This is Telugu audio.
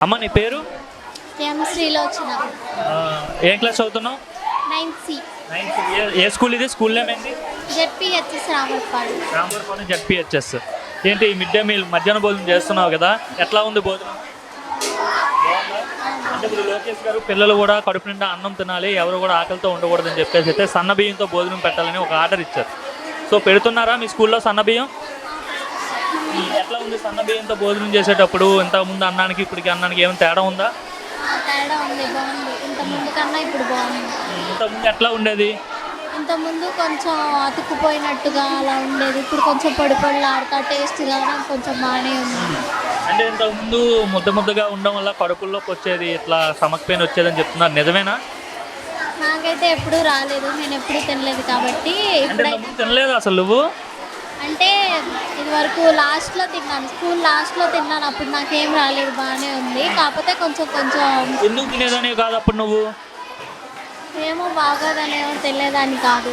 అమ్మ నీ పేరు? ఎం శ్రీలోచన. ఏ క్లాస్ చదువుతున్నావు? 9th C. ఏ స్కూల్ ఇది? స్కూల్ నేమ్ ఏంటి? ZPHS Ramavarapadu ZPHS. ఏంటి మిడ్ డే మీల్ మధ్యాహ్న భోజనం చేస్తున్నావు కదా, ఎట్లా ఉంది భోజనం? అంటే ఇప్పుడు లోకేష్ గారు పిల్లలు కూడా కడుపు నిండా అన్నం తినాలి, ఎవరు కూడా ఆకలితో ఉండకూడదని చెప్పేసి అయితే సన్న బియ్యంతో భోజనం పెట్టాలని ఒక ఆర్డర్ ఇచ్చారు. సో పెడుతున్నారా మీ స్కూల్లో సన్న బియ్యం? ఎట్లా ఉంది సన్న బియ్యంతో భోజనం చేసేటప్పుడు? ఇంతకుముందు అన్నానికి ఇప్పటికి అన్నానికి ఏమైనా తేడా ఉందా? తేడా ఉంది, బాగుంది. ఇంతకుముందు కన్నా ఇప్పుడు బాగుంది. ఇంతకుముందు ఎట్లా ఉండేది? ఇంతకుముందు కొంచెం అతుక్కుపోయినట్టుగా అలా ఉండేది, ఇప్పుడు కొంచెం పొడి పొడిలాడుతా టేస్ట్గా కొంచెం బాగానే ఉంది. అంటే ఇంతకుముందు ముద్దగా ఉండడం వల్ల కడుపుల్లోకి వచ్చేది, ఇట్లా స్టమక్ పెయిన్ వచ్చేదని చెప్తున్నారు, నిజమేనా? నాకైతే ఎప్పుడూ రాలేదు, నేను ఎప్పుడూ తినలేదు కాబట్టి. అంటే తినలేదు అసలు నువ్వు? అంటే ఇది వరకు లాస్ట్లో తిన్నాను, స్కూల్ లాస్ట్లో తిన్నాను, అప్పుడు నాకేం రాలేదు, బాగానే ఉంది. కాకపోతే కొంచెం ఎందుకు తినేదానివి కాదు అప్పుడు నువ్వు? ఏమో బాగోదనేమో తెలియదాన్ని కాదు.